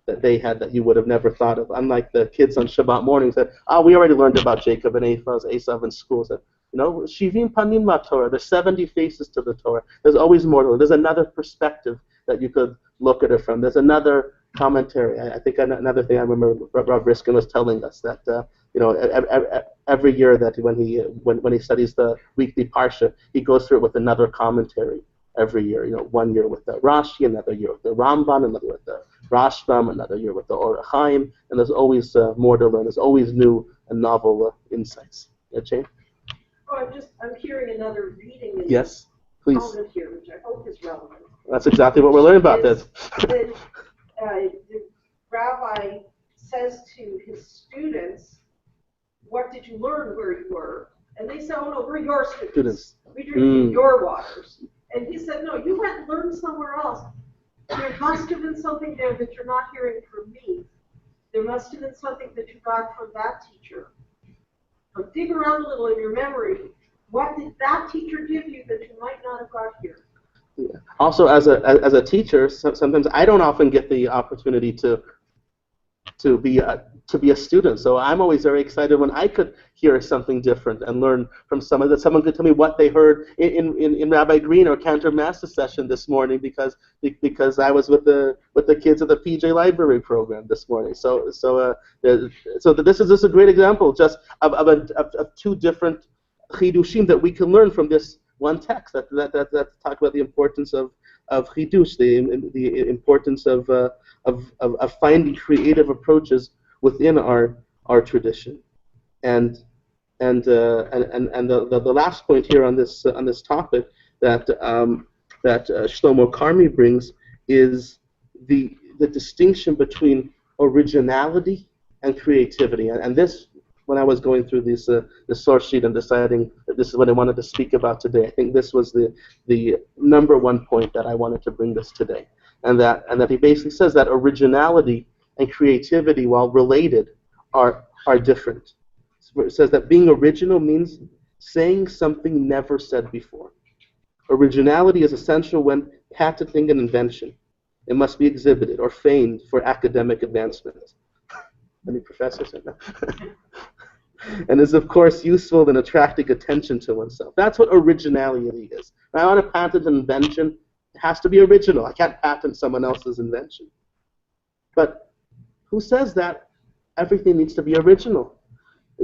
they had that you would have never thought of. Unlike the kids on Shabbat mornings that, we already learned about Jacob and Esav in school. So, Shivim panim la Torah. There's 70 faces to the Torah. There's always more to learn. There's another perspective that you could look at it from. There's another commentary. I think another thing I remember Rav Riskin was telling us that every year that when he studies the weekly parsha, he goes through it with another commentary. every year. You know, one year with the Rashi, another year with the Ramban, another with the Rashbam, another year with the Or HaChaim, and there's always more to learn. There's always new and novel insights. Yeah, Jane? Oh, I'm hearing another reading in Yes, please. component here, which I hope is relevant. That's exactly what we're learning about this. The rabbi says to his students, what did you learn where you were? And they say, oh no, we're your students. We drink your waters. And he said, no, you had learned somewhere else. There must have been something there that you're not hearing from me. There must have been something that you got from that teacher. So dig around a little in your memory. What did that teacher give you that you might not have got here? Yeah. Also, as a teacher, sometimes I don't often get the opportunity to be a student. So I'm always very excited when I could hear something different and learn from someone, that someone could tell me what they heard in Rabbi Green or Cantor Master session this morning, because I was with the kids at the PJ Library program this morning. So this is just a great example just of two different chidushim that we can learn from this one text that talk about the importance of chidush, the importance of finding creative approaches within our tradition, and the last point here on this topic that Shlomo Karmi brings is the distinction between originality and creativity, and this, when I was going through the source sheet and deciding that this is what I wanted to speak about today, I think this was the number one point that I wanted to bring this today, and that he basically says that originality and creativity, while related, are different. It says that being original means saying something never said before. Originality is essential when patenting an invention. It must be exhibited or feigned for academic advancement. Any professors in that? And is, of course, useful in attracting attention to oneself. That's what originality is. When I want to patent an invention, it has to be original. I can't patent someone else's invention. But who says that everything needs to be original?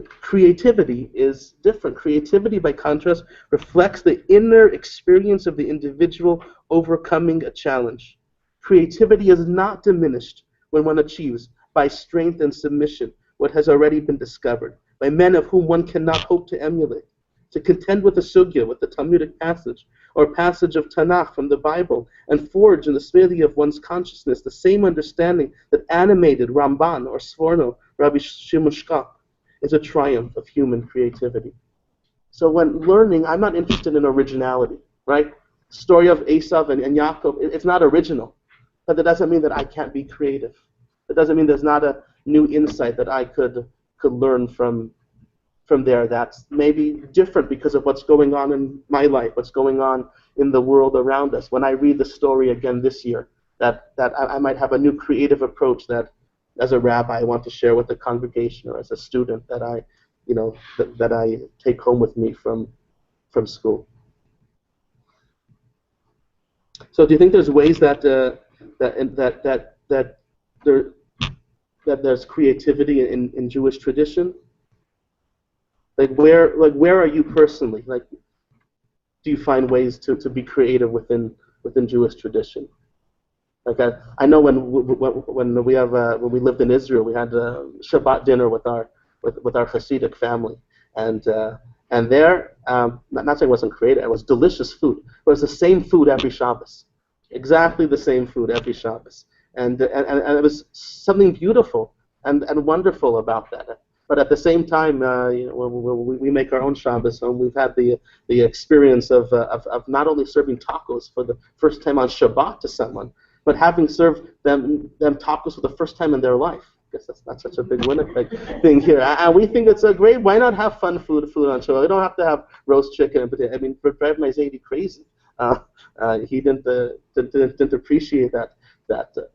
Creativity is different. Creativity, by contrast, reflects the inner experience of the individual overcoming a challenge. Creativity is not diminished when one achieves, by strength and submission, what has already been discovered, by men of whom one cannot hope to emulate. To contend with a sugya, with the Talmudic passage, or passage of Tanakh from the Bible, and forge in the smithy of one's consciousness the same understanding that animated Ramban or Sforno, Rabbi Shimon Shkop, is a triumph of human creativity. So when learning, I'm not interested in originality, right? Story of Esav and Yaakov, it's not original, but that doesn't mean that I can't be creative. It doesn't mean there's not a new insight that I could learn from there that's maybe different because of what's going on in my life, what's going on in the world around us. When I read the story again this year, that I might have a new creative approach that, as a rabbi, I want to share with the congregation, or as a student that I take home with me from So, do you think there's ways that there's creativity in Jewish tradition? Where are you personally? Like, do you find ways to be creative within Jewish tradition? Like I know when we lived in Israel, we had a Shabbat dinner with our Hasidic family, and there, not saying it wasn't creative, it was delicious food. It was the same food every Shabbos, exactly the same food every Shabbos, and it was something beautiful and wonderful about that. But at the same time, when we make our own Shabbos, and we've had the experience of not only serving tacos for the first time on Shabbat to someone, but having served them tacos for the first time in their life. I guess that's not such a big Winnipeg thing here. And we think it's a great. Why not have fun food on Shabbat? We don't have to have roast chicken and potato. I mean, for drive my Zadie crazy. He didn't appreciate that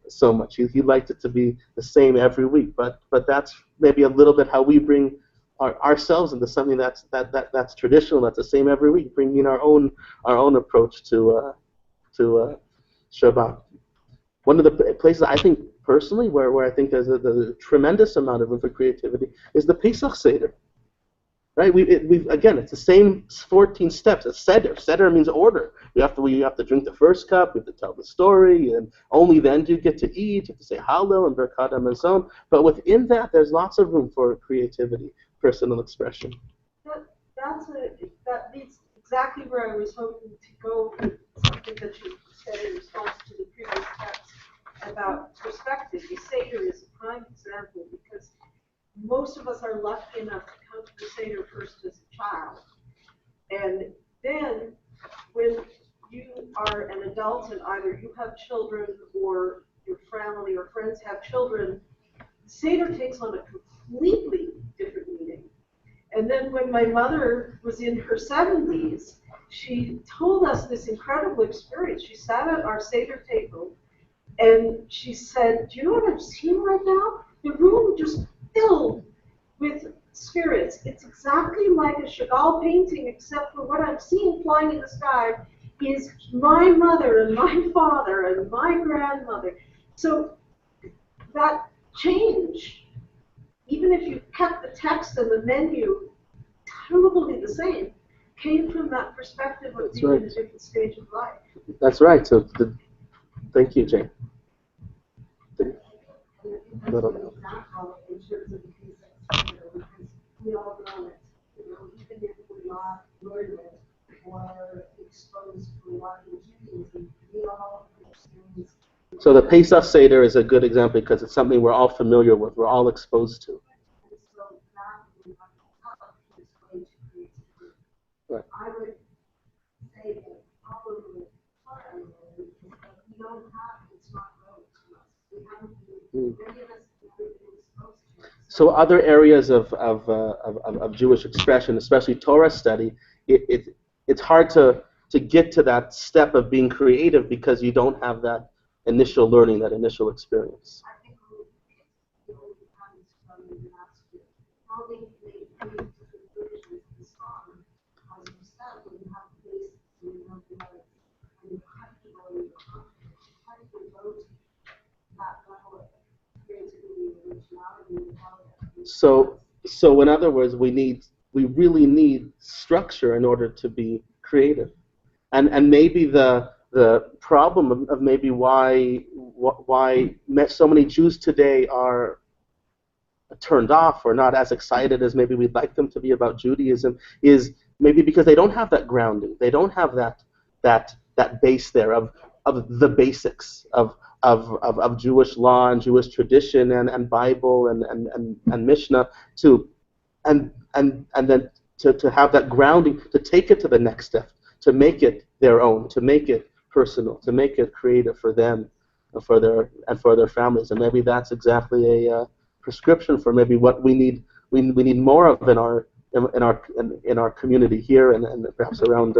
so much. He liked it to be the same every week. But that's maybe a little bit how we bring ourselves into something that's traditional, that's the same every week, bringing our own approach to Shabbat. One of the places I think personally where I think there's a tremendous amount of room for creativity is the Pesach Seder. right? Again, it's the same 14 steps. It's seder. Seder means order. You have to drink the first cup. You have to tell the story, and only then do you get to eat. You have to say Hallel and Birkat Hamazon. But within that, there's lots of room for creativity, personal expression. That leads exactly where I was hoping to go with something that you said in response to the previous text about perspective. The Seder is a prime example because most of us are lucky enough to come to the Seder first as a child. And then when you are an adult and either you have children or your family or friends have children, the Seder takes on a completely different meaning. And then when my mother was in her 70s, she told us this incredible experience. She sat at our Seder table and she said, do you know what I'm seeing right now? The room just filled with spirits. It's exactly like a Chagall painting, except for what I'm seeing flying in the sky is my mother and my father and my grandmother. So that change, even if you kept the text and the menu totally the same, came from that perspective of being in a different stage of life. That's right. So, thank you, Jane. That's an example in terms of the because we all know it. Even if we're not learned it or exposed to a lot of Judaism, we all experience. So the Pesach Seder is a good example because it's something we're all familiar with, we're all exposed to. And so that is going to create. Right. I would say that probably part of it is that we don't have, it's not known to us. We haven't been, many of us have never been exposed to it. So other areas of Jewish expression, especially Torah study, it's hard to get to that step of being creative because you don't have that initial learning, that initial experience. I think the only comes from the last year. Probably they different versions of the song, as you said, when you have the basis, you know the lyrics, and you're comfortable and you're confident, how do you go to that level of creativity and originality and how So in other words, we really need structure in order to be creative, and maybe the problem of maybe why so many Jews today are turned off or not as excited as maybe we'd like them to be about Judaism is maybe because they don't have that grounding, they don't have that base there of the basics of Jewish law and Jewish tradition and Bible and Mishnah and then to have that grounding, to take it to the next step, to make it their own, to make it personal, to make it creative for them and for their families. And maybe that's exactly a prescription for maybe what we need more of in our community here and perhaps around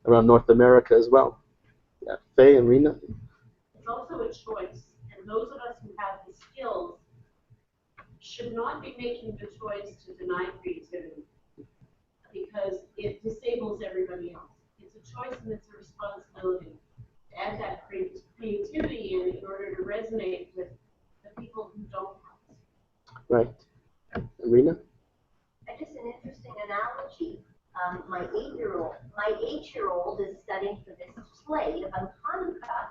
North America as well. Yeah, Faye and Rena. It's also a choice, and those of us who have the skills should not be making the choice to deny creativity because it disables everybody else. It's a choice and it's a responsibility to add that creativity in order to resonate with the people who don't have it. Right. Rena? Just an interesting analogy. My 8-year-old is studying for this play about Hanukkah,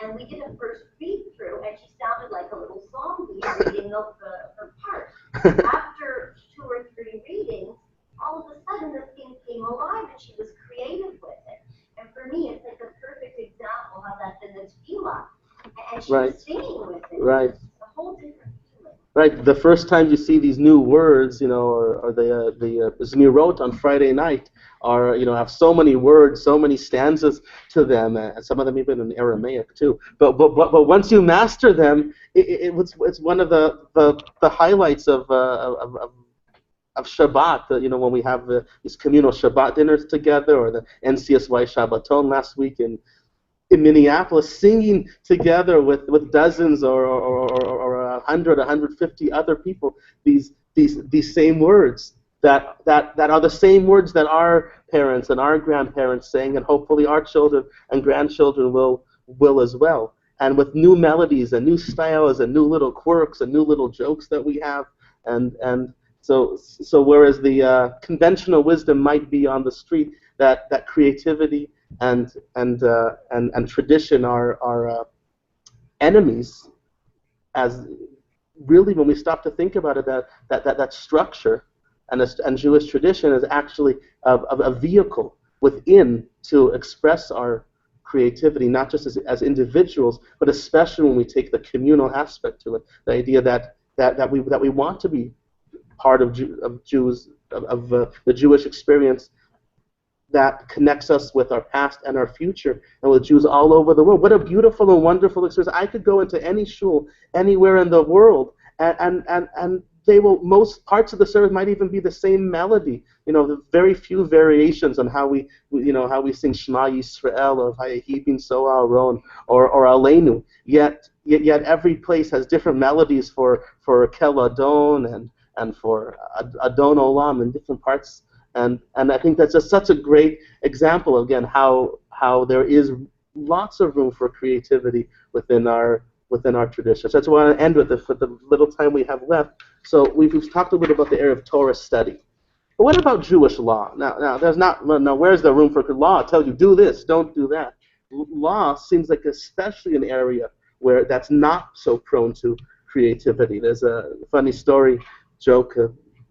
and we did a first read through, and she sounded like a little zombie reading of her part. After 2 or 3 readings, all of a sudden the thing came alive, and she was creative with it. And for me, it's like a perfect example how that's in the tefillah, and she was singing with it. Right. It's a whole different feeling. Right. The first time you see these new words, or the Zmirot on Friday night are, have so many words, so many stanzas to them, and some of them even in Aramaic too. But once you master them, it's one of the highlights of Shabbat. When we have these communal Shabbat dinners together, or the NCSY Shabbaton last week in Minneapolis, singing together with dozens or 100, 150 other people, these same words that are the same words that our parents and our grandparents sang, and hopefully our children and grandchildren will as well. And with new melodies and new styles and new little quirks and new little jokes that we have, and So whereas the conventional wisdom might be on the street, that creativity and tradition are enemies, as really when we stop to think about it, that structure and Jewish tradition is actually a vehicle within to express our creativity, not just as individuals, but especially when we take the communal aspect to it. The idea that we want to be part of the Jewish experience that connects us with our past and our future, and with Jews all over the world. What a beautiful and wonderful experience. I could go into any shul anywhere in the world, and they will, most parts of the service might even be the same melody. The very few variations on how we sing Shema Yisrael, or Vayehi bin Soa Aron, or Aleinu. Yet every place has different melodies for Kel Adon and for Adon Olam in different parts. And I think that's just such a great example, again, how there is lots of room for creativity within our tradition. So that's what I want to end with for the little time we have left. So we've talked a little about the area of Torah study. But what about Jewish law? Now there's not. Now where's the room for law? It tells you do this, don't do that. Law seems like especially an area where that's not so prone to creativity. There's a funny story, joke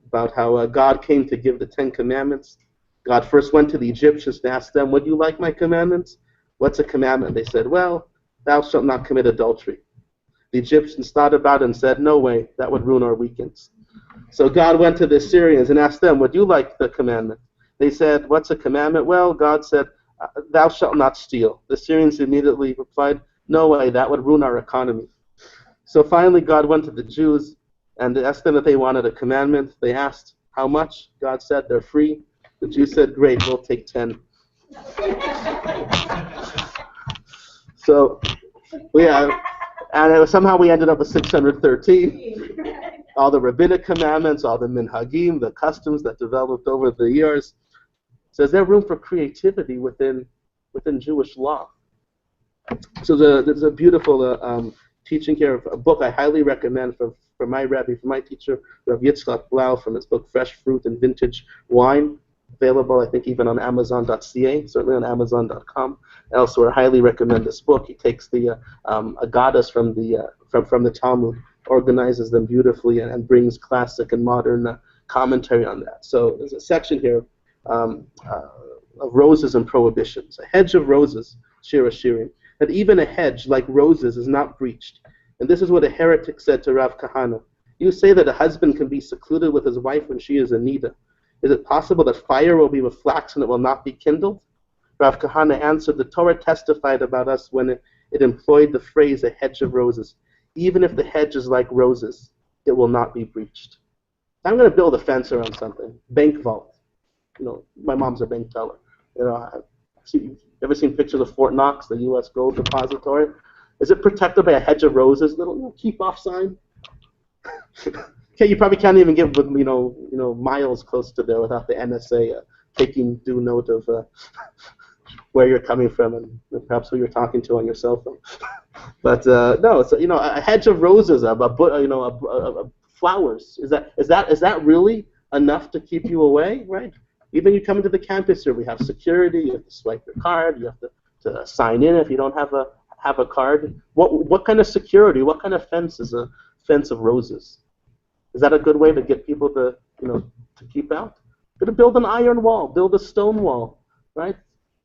about how God came to give the 10 Commandments. God first went to the Egyptians and asked them, would you like my commandments? What's a commandment? They said, well, thou shalt not commit adultery. The Egyptians thought about it and said, no way, that would ruin our weekends. So God went to the Assyrians and asked them, would you like the commandment? They said, what's a commandment? Well, God said, thou shalt not steal. The Assyrians immediately replied, no way, that would ruin our economy. So finally God went to the Jews and asked them if they wanted a commandment. They asked, how much? God said, they're free. The Jews said, great, we'll take 10. So, and somehow we ended up with 613. All the rabbinic commandments, all the minhagim, the customs that developed over the years. So is there room for creativity within Jewish law? So there's a beautiful teaching here, a book I highly recommend from my Rabbi, from my teacher, Rabbi Yitzchak Blau, from his book Fresh Fruit and Vintage Wine, available I think even on Amazon.ca, certainly on Amazon.com. Elsewhere, I highly recommend this book. He takes the Agadas from the Talmud, organizes them beautifully, and brings classic and modern commentary on that. So there's a section here of roses and prohibitions. A hedge of roses, Shir Hashirim, that even a hedge like roses is not breached. And this is what a heretic said to Rav Kahana. You say that a husband can be secluded with his wife when she is a nida. Is it possible that fire will be with flax and it will not be kindled? Rav Kahana answered, the Torah testified about us when it employed the phrase a hedge of roses. Even if the hedge is like roses, it will not be breached. I'm going to build a fence around something. Bank vault. My mom's a bank teller. You ever seen pictures of Fort Knox, the U.S. Gold Depository? Is it protected by a hedge of roses? Little keep off sign. Okay, you probably can't even get miles close to there without the NSA taking due note of where you're coming from and perhaps who you're talking to on your cell phone. But no, it's a hedge of roses, flowers. Is that really enough to keep you away? Right? Even you come into the campus here, we have security. You have to swipe your card. You have to sign in if you don't have a card. What kind of security? What kind of fence is a fence of roses? Is that a good way to get people to keep out? You're going to build an iron wall, build a stone wall, right?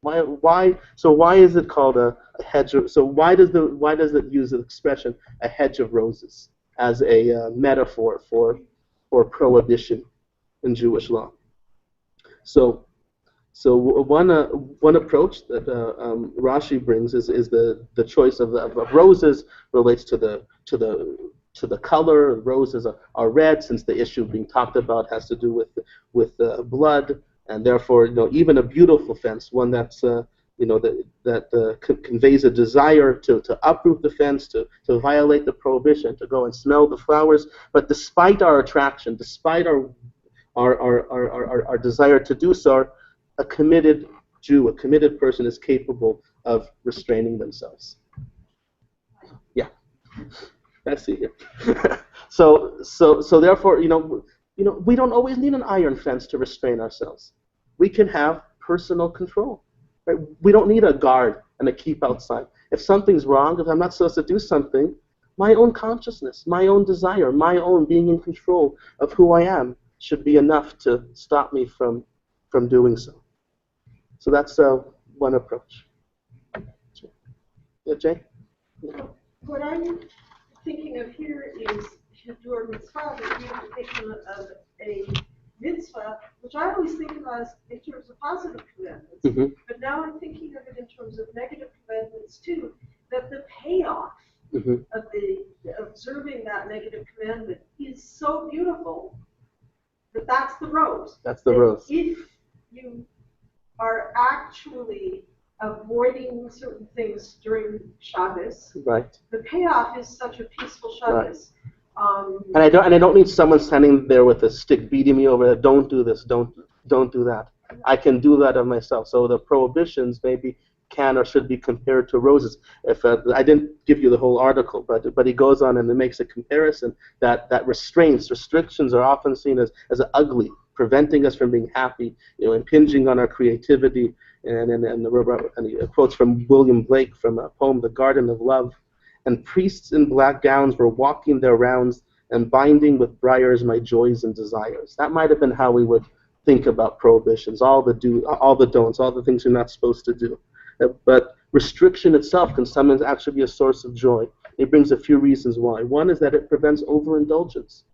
Why? So why is it called a hedge? So why does it use the expression a hedge of roses as a metaphor for prohibition in Jewish law? So one approach that Rashi brings is the choice of roses relates to the color. Roses are red, since the issue being talked about has to do with blood, and therefore even a beautiful fence, one that's that conveys a desire to uproot the fence, to violate the prohibition, to go and smell the flowers. But despite our attraction, despite our desire to do so, a committed Jew, a committed person, is capable of restraining themselves. Yeah, let's see here. So therefore, We don't always need an iron fence to restrain ourselves. We can have personal control. Right? We don't need a guard and a keep outside. If something's wrong, if I'm not supposed to do something, my own consciousness, my own desire, my own being in control of who I am should be enough to stop me from doing so. So that's one approach. Yeah, Jay? What I'm thinking of here is Hidur Mitzvah, that you're thinking of a mitzvah, which I always think of as in terms of positive commandments, but now I'm thinking of it in terms of negative commandments too, that the payoff of the observing that negative commandment is so beautiful that that's the rose. That's the rose. If you are actually avoiding certain things during Shabbos, right, the payoff is such a peaceful Shabbos. Right. And I don't need someone standing there with a stick beating me over. Don't do this. Don't do that. I can do that of myself. So the prohibitions maybe can or should be compared to roses. If I didn't give you the whole article, but he goes on and it makes a comparison that restrictions are often seen as ugly, preventing us from being happy, impinging on our creativity. And quotes from William Blake from a poem, The Garden of Love. And priests in black gowns were walking their rounds and binding with briars my joys and desires. That might have been how we would think about prohibitions, all the don'ts, all the things you're not supposed to do. But restriction itself can sometimes actually be a source of joy. It brings a few reasons why. One is that it prevents overindulgence.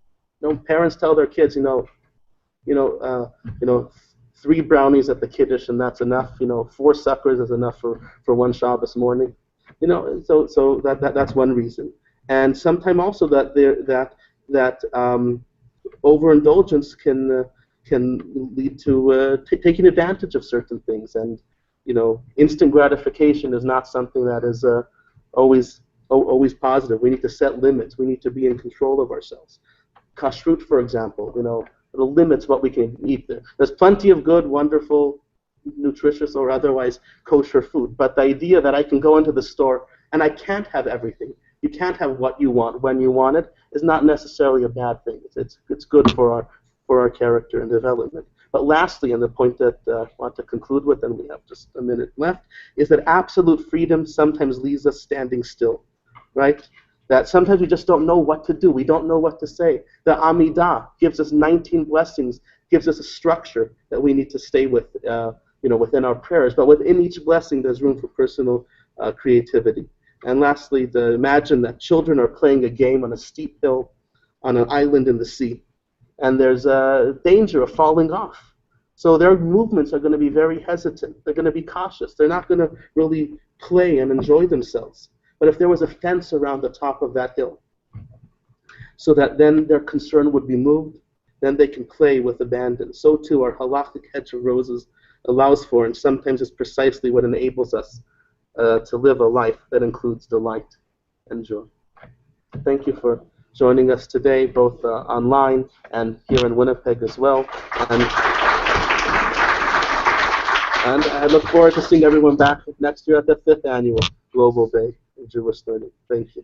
Parents tell their kids, 3 brownies at the kiddush and that's enough. 4 suckers is enough for one Shabbos morning. So that's one reason. And sometimes also that overindulgence can lead to taking advantage of certain things. And instant gratification is not something that is always positive. We need to set limits. We need to be in control of ourselves. Kashrut, for example, it limits what we can eat there. There's plenty of good, wonderful, nutritious or otherwise kosher food, but the idea that I can go into the store and I can't have everything, you can't have what you want when you want it, is not necessarily a bad thing. It's good for our character and development. But lastly, and the point that I want to conclude with, and we have just a minute left, is that absolute freedom sometimes leaves us standing still, right? That sometimes we just don't know what to do. We don't know what to say. The Amidah gives us 19 blessings, gives us a structure that we need to stay with, within our prayers. But within each blessing, there's room for personal creativity. And lastly, imagine that children are playing a game on a steep hill on an island in the sea, and there's a danger of falling off. So their movements are going to be very hesitant. They're going to be cautious. They're not going to really play and enjoy themselves. But if there was a fence around the top of that hill, so that then their concern would be moved, then they can play with abandon. So too our halakhic hedge of roses allows for, and sometimes is precisely what enables us to live a life that includes delight and joy. Thank you for joining us today, both online and here in Winnipeg as well. And I look forward to seeing everyone back next year at the 5th Annual Global Day of Jewish Learning. Thank you.